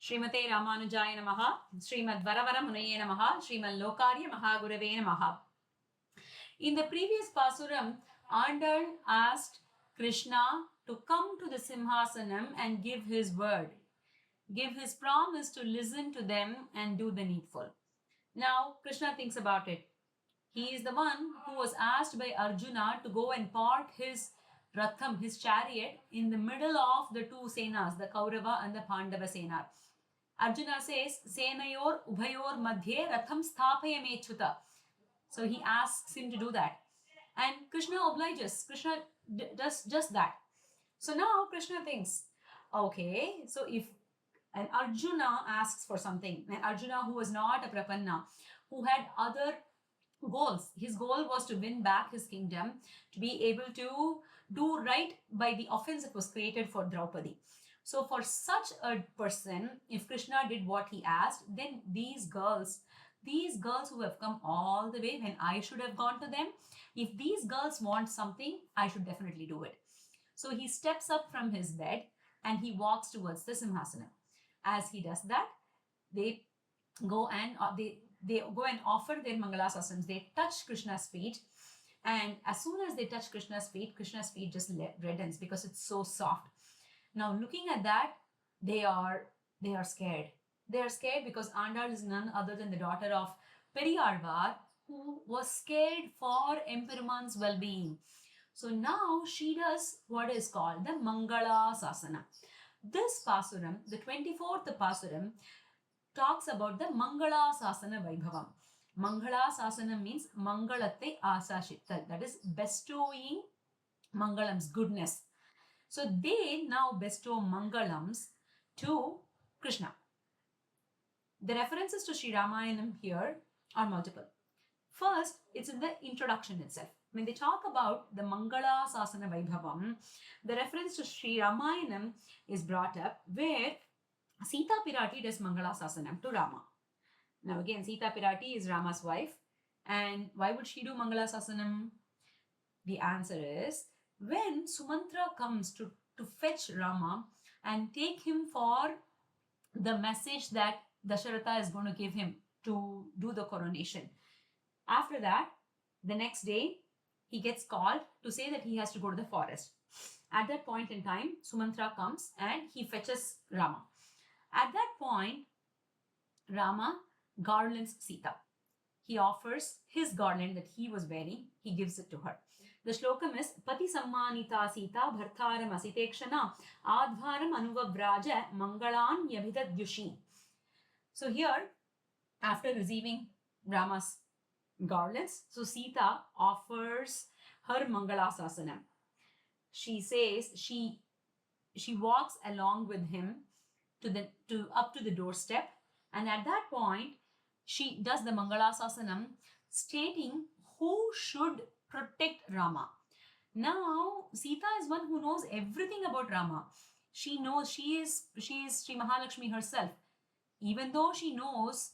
Srimate Ramanujaya Namaha, Srimad Varavara Munaye Namaha, Srimad Lokarya Mahagurave Namaha. In the previous Pasuram, Andal asked Krishna to come to the Simhasanam and give his word, give his promise to listen to them and do the needful. Now, Krishna thinks about it. He is the one who was asked by Arjuna to go and park his Ratham, his chariot, in the middle of the two Senas, the Kaurava and the Pandava Sena. Arjuna says, Senayor Ubhayor Madhye Ratham Sthapayamechyuta. So he asks him to do that. And Krishna obliges. Krishna does just that. So now Krishna thinks, okay, so if an Arjuna asks for something, an Arjuna who was not a Prapanna, who had other goals. His goal was to win back his kingdom, to be able to do right by the offense that was created for Draupadi. So for such a person, if Krishna did what he asked, then these girls who have come all the way when I should have gone to them, if these girls want something, I should definitely do it. So he steps up from his bed and he walks towards the Simhasana. As he does that, they go and offer their Mangalasasanas. They touch Krishna's feet, and as soon as they touch Krishna's feet just reddens because it's so soft. Now, looking at that, they are scared. They are scared because Andal is none other than the daughter of Periyarvar, who was scared for Emperuman's well-being. So now she does what is called the Mangala Sasana. This Pasuram, the 24th Pasuram, talks about the Mangala Sasana Vaibhavam. Mangala Sasana means Mangalate Asashittal, that is bestowing Mangalams, goodness. So they now bestow Mangalams to Krishna. The references to Sri Ramayanam here are multiple. First, it's in the introduction itself. When they talk about the Mangala Sasana Vaibhavam, the reference to Sri Ramayanam is brought up where Sita Pirati does Mangala Sasanam to Rama. Now again, Sita Pirati is Rama's wife. And why would she do Mangala Sasanam? The answer is, when Sumantra comes to fetch Rama and take him for the message that Dasharatha is going to give him to do the coronation. After that, the next day, he gets called to say that he has to go to the forest. At that point in time, Sumantra comes and he fetches Rama. At that point, Rama garlands Sita. He offers his garland that he was wearing, he gives it to her. The shlokam is Pati Sammanita Sita Bhartaram Asitekshana Advaram Anuvabraja Mangalan Yabhidadyushi. So here, after receiving Rama's garlands, so Sita offers her Mangala Sasanam. She says she walks along with him up to the doorstep, and at that point she does the Mangala Sasanam, stating who should protect Rama. Now Sita is one who knows everything about Rama. She knows she is Sri Mahalakshmi herself. Even though she knows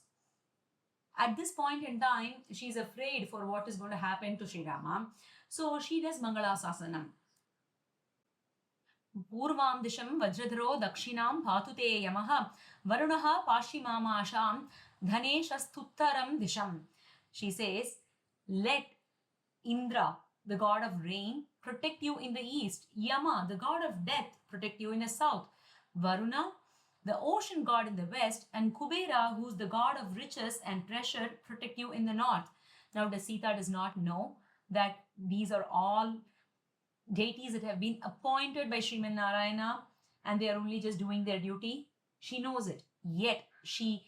at this point in time she is afraid for what is going to happen to Sri Rama, so she does Mangala Sasanam. Purvam disham vajradharo dakshinam bhatute yamaha varunaha pashimamasham dhaneshasthuttaram disham. She says, let Indra, the god of rain, protect you in the east. Yama, the god of death, protect you in the south. Varuna, the ocean god in the west, and Kubera, who's the god of riches and treasure, protect you in the north. Now, the Sita does not know that these are all deities that have been appointed by Sriman Narayana and they are only just doing their duty. She knows it. Yet, she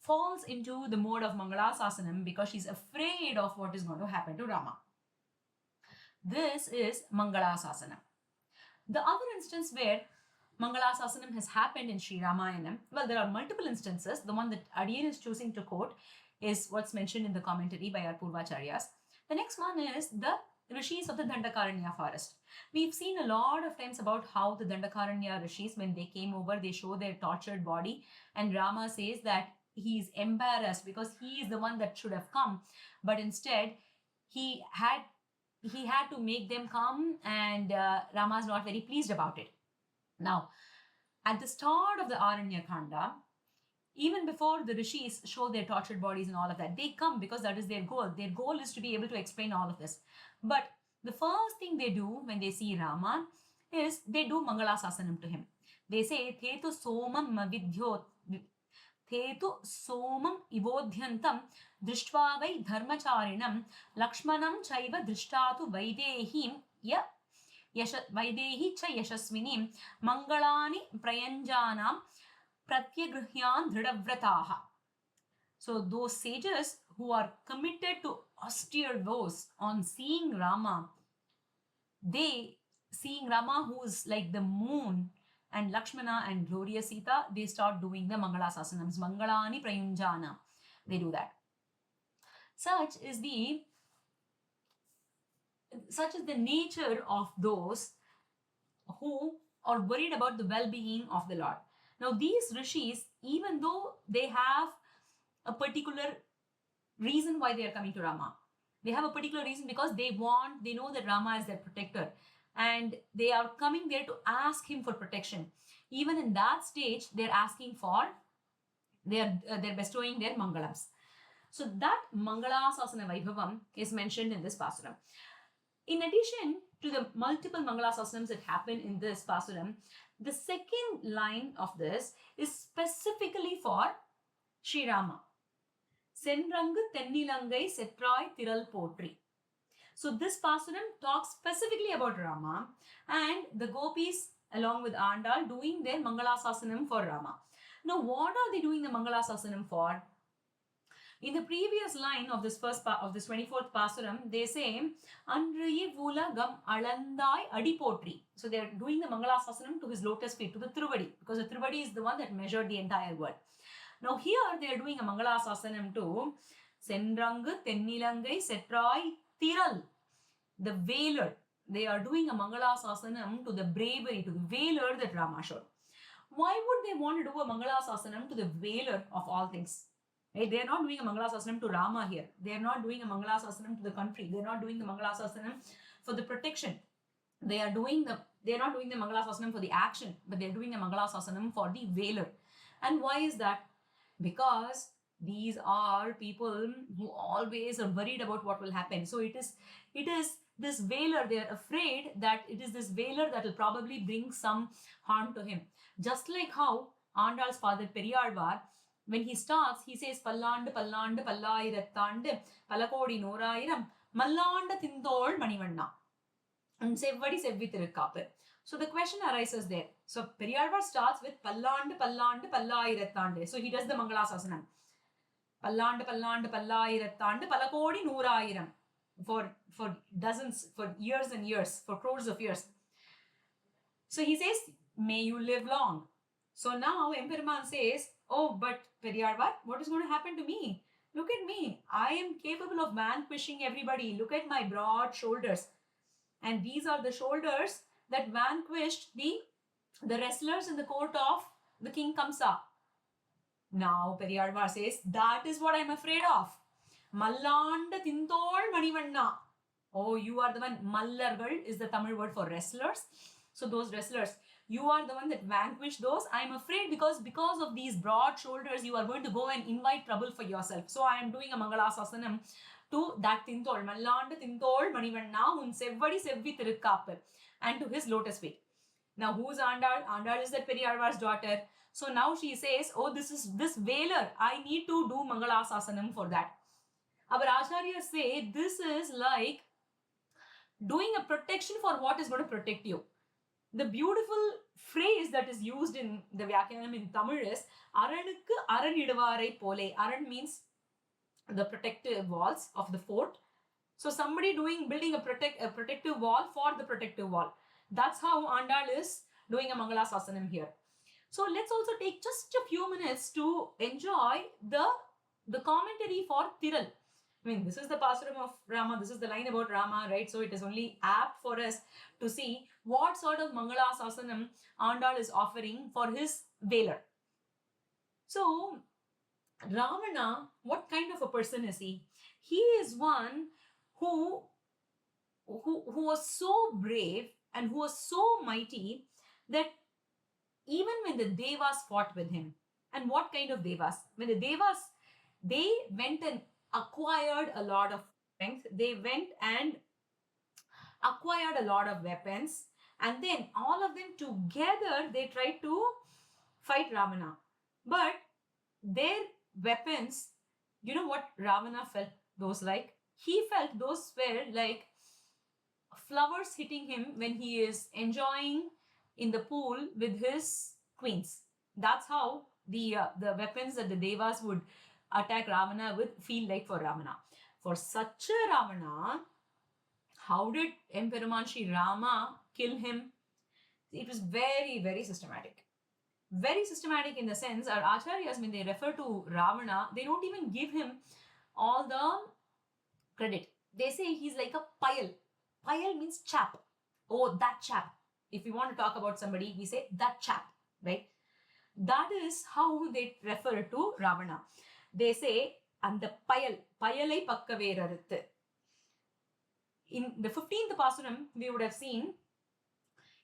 falls into the mode of Mangala Sasanam because she's afraid of what is going to happen to Rama. This is Mangala Sasanam. The other instance where Mangala Sasanam has happened in Sri Ramayanam, well, there are multiple instances. The one that Adiyan is choosing to quote is what's mentioned in the commentary by our Purvacharyas. The next one is the Rishis of the Dandakaranya forest. We've seen a lot of times about how the Dandakaranya Rishis, when they came over, they show their tortured body, and Rama says that he is embarrassed because he is the one that should have come, but instead he had to make them come, and Rama is not very pleased about it. Now, at the start of the Aranya Kanda, even before the rishis show their tortured bodies and all of that, they come because that is their goal. Their goal is to be able to explain all of this. But the first thing they do when they see Rama is they do Mangalasasanam to him. They say, Thetu somam mavidhyot, Thetu somam ibodhyantam, drishtva vai dharmacharinam, Lakshmanam chaiva drishtatu vaidehim, ya Vaidehi cha yashasvinim, Mangalani prayanjanam, pratyagruhyan dhridavrataha. So those sages who are committed to austere vows on seeing Rama, they, seeing Rama who is like the moon, and Lakshmana and glorious Sita, they start doing the Mangalasasanams. Mangalani Prayunjana. They do that. Such is the nature of those who are worried about the well-being of the Lord. Now, these rishis, even though they have a particular reason why they are coming to Rama, they have a particular reason because they know that Rama is their protector, and they are coming there to ask him for protection. Even in that stage, they're asking for, they're bestowing their mangalams. So that Mangalasasana Vaibhavam is mentioned in this Pasuram. In addition to the multiple Mangalasasanams that happen in this Pasuram, the second line of this is specifically for Sri Rama. Senrangu Tennilangai Setrai Tiral Potri. So this Pasuram talks specifically about Rama and the gopis along with Andal doing their Mangalasasanam for Rama. Now, what are they doing the Mangalasasanam for? In the previous line of this of this 24th Pasuram, they say, Andriye Vulagam Alandai Adipotri. So they are doing the Mangalasasanam to his lotus feet, to the Trivadi, because the Trivadi is the one that measured the entire world. Now here they are doing a Mangalasasanam to Senrangu Tennilangai Setrai Tiral, the Vailer. They are doing a Mangalasasanam to the bravery, to the Vailer that Rama showed. Why would they want to do a Mangalasasanam to the Vailer of all things? Right? They are not doing a Mangalasasanam to Rama here. They are not doing a Mangalasasanam to the country. They are not doing the Mangalasasanam for the protection. They are not doing the Mangalasasanam for the action, but they are doing the Mangalasasanam for the Vailer. And why is that? Because these are people who always are worried about what will happen. So it is this Vailer. They are afraid that it is this Vailer that will probably bring some harm to him. Just like how Andal's father Periyalvar, when he starts, he says, Pallandu, Pallandu, Pallayirattandu, Palakodi Norayiram, Mallanda Thindol Manivanna. And Sevvadi Sevvithirukkapu. So the question arises there. So Periyalvar starts with Pallandu, Pallandu, Pallayirattandu. So he does the Mangalasasanam. Pallandu, Pallandu, Pallayirattandu, Palakodi Norayiram. For dozens, for years and years, for crores of years. So he says, may you live long. So now Emperaman says, oh, but Periyalvar, what is going to happen to me? Look at me. I am capable of vanquishing everybody. Look at my broad shoulders. And these are the shoulders that vanquished the wrestlers in the court of the King Kamsa. Now Periyalvar says, that is what I'm afraid of. Mallanda Thindol Manivanna. Oh, you are the one. Mallargal is the Tamil word for wrestlers. So those wrestlers, you are the one that vanquished those. I'm afraid because of these broad shoulders, you are going to go and invite trouble for yourself. So I am doing a Mangalasasanam to that Thindol. Mallanda Thindol Manivanna un sevvadi sevvithirukkapu, and to his lotus feet. Now who's Andal? Andal is that Periyalvar's daughter. So now she says, oh, this Vailer, I need to do Mangalasasanam for that. Our Acharyas say this is like doing a protection for what is going to protect you. The beautiful phrase that is used in the Vyakyanam in Tamil is Aranukku Araniduvarai Pole. Aran means the protective walls of the fort. So somebody building a protective wall for the protective wall. That's how Andal is doing a Mangalasasanam here. So let's also take just a few minutes to enjoy the commentary for Tiral. I mean, this is the Pasuram of Rama, this is the line about Rama, right? So it is only apt for us to see what sort of Mangalasasanam Andal is offering for his Vailer. So, Ravana, what kind of a person is he? He is one who was so brave and who was so mighty that even when the Devas fought with him And what kind of devas? When the devas, they went and acquired a lot of strength, they went and acquired a lot of weapons, and then all of them together they tried to fight Ravana. But their weapons, you know what Ravana felt those like? He felt those were like flowers hitting him when he is enjoying in the pool with his queens. That's how the weapons that the devas would attack Ravana with feel like for Ravana. For such a Ravana, how did Emperuman Sri Rama kill him? It was very, very systematic. Very systematic in the sense, our acharyas, when they refer to Ravana, they don't even give him all the credit. They say he's like a pile. Pile means chap. Oh, that chap. If we want to talk about somebody, we say that chap, right? That is how they refer to Ravana. They say, and the payalai pakkaveraruthu. In the 15th Pasuram, we would have seen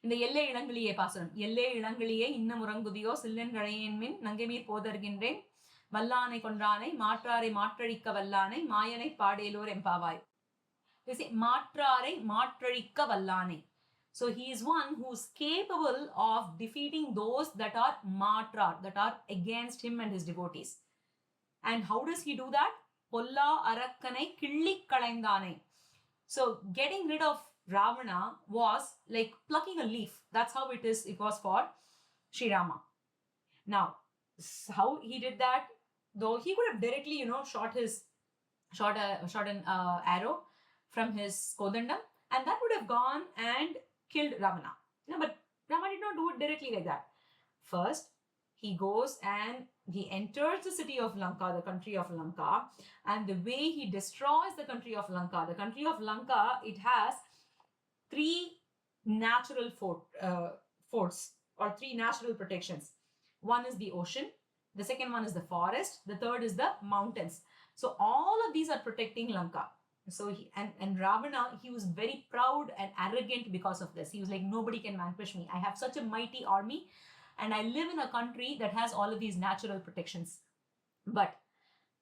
இந்த எல்லை இளங்கிளியே பாசுரம். எல்லை இளங்கிளியே இன்னும் உறங்குதியோ சில்லன் கழையன்மின் நங்கைமீர் போதர்கின்றேன் வல்லானை கொன்றானை மாற்றாரை மாற்றழிக்க வல்லானை மாயனை பாடேலோர் எம்பாவாய். They say மாற்றாரை மாற்றழிக்க வல்லானை. So he is one who is capable of defeating those that are matrar, that are against him and his devotees. And how does he do that? பொல்லா அரக்கனை கிள்ளி களைந்தானை. So getting rid of Ravana was like plucking a leaf. That's how it was for Sri Rama. Now, how he did that, though he could have directly, shot an arrow from his kodandam, and that would have gone and killed Ravana. No, but Rama did not do it directly like that. First, he goes and he enters the city of Lanka, the country of Lanka, and the way he destroys the country of Lanka, it has three natural forts or three natural protections. One is the ocean, the second one is the forest, the third is the mountains. So all of these are protecting Lanka. So and Ravana, he was very proud and arrogant because of this. He was like, nobody can vanquish me. I have such a mighty army and I live in a country that has all of these natural protections. But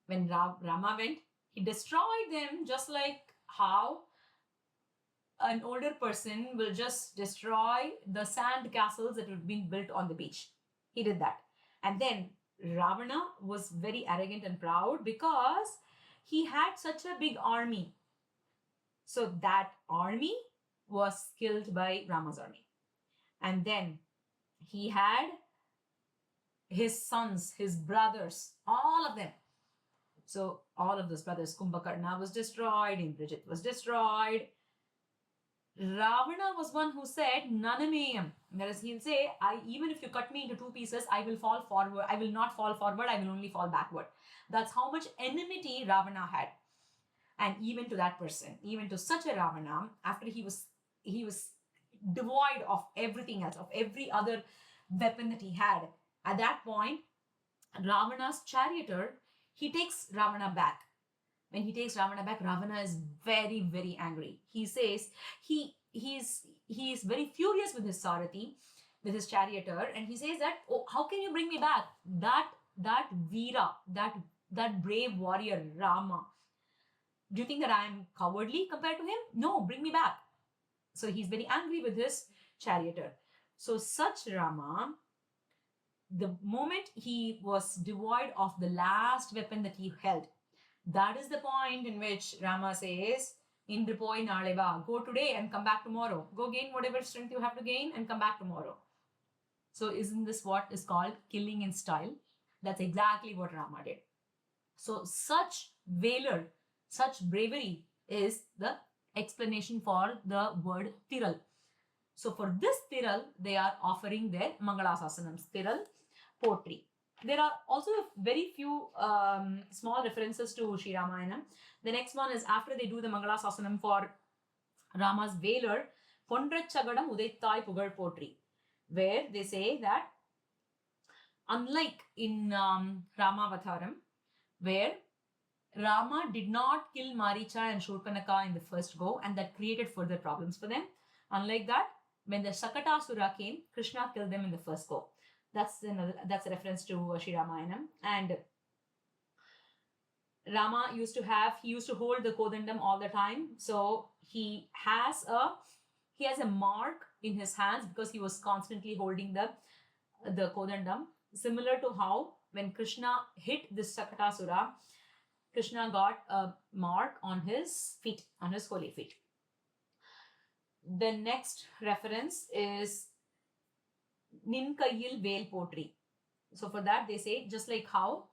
when Rama went, he destroyed them just like how an older person will just destroy the sand castles that have been built on the beach. He did that. And then Ravana was very arrogant and proud because he had such a big army. So that army was killed by Rama's army. And then he had his sons, his brothers, all of them. So all of those brothers, Kumbhakarna was destroyed, Indrajit was destroyed. Ravana was one who said, Nanameyam. Whereas he'll say, even if you cut me into two pieces, I will fall forward. I will not fall forward. I will only fall backward. That's how much enmity Ravana had. And even to that person, even to such a Ravana, after he was devoid of everything else, of every other weapon that he had. At that point, Ravana's charioteer, he takes Ravana back. When he takes Ravana back, Ravana is very, very angry. He says he is very furious with his Sarathi, with his charioteer, and he says that, oh, how can you bring me back? That Veera, that brave warrior Rama. Do you think that I am cowardly compared to him? No, bring me back. So he's very angry with his charioteer. So such Rama, the moment he was devoid of the last weapon that he held, that is the point in which Rama says, Indru poi naale va, go today and come back tomorrow. Go gain whatever strength you have to gain and come back tomorrow. So isn't this what is called killing in style? That's exactly what Rama did. So such valor, such bravery is the explanation for the word Thiral. So for this Thiral, they are offering their Mangalasasanams, Thiral, poetry. There are also very few small references to Sri Ramayana. The next one is after they do the Mangalasasanam for Rama's valor, Pondrachagadam Udaittai Pugal poetry, where they say that unlike in Ramavataram, where Rama did not kill Maricha and Shurpanaka in the first go, and that created further problems for them. Unlike that, when the Sakatasura came, Krishna killed them in the first go. That's a reference to Sri Ramayanam. And Rama used to hold the Kodandam all the time. So he has a mark in his hands because he was constantly holding the Kodandam. Similar to how when Krishna hit this Sakatasura, Krishna got a mark on his feet, on his holy feet. The next reference is Ninkayil Vel Potri. So for that they say, just like how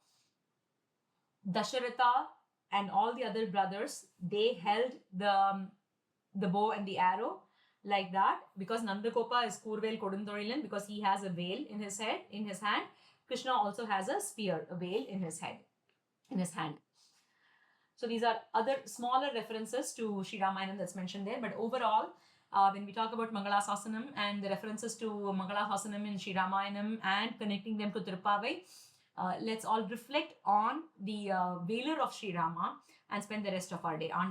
Dasharatha and all the other brothers, they held the bow and the arrow like that, because Nandagopa is Kurvel Kodunthorilan, because he has a veil in his hand. Krishna also has a spear, a veil in his hand. So these are other smaller references to Sri Ramayana that's mentioned there. But overall, when we talk about Mangalasasanam and the references to Mangalasasanam in Sri Ramayana and connecting them to Tirupavai, let's all reflect on the Velar of Sri Rama and spend the rest of our day on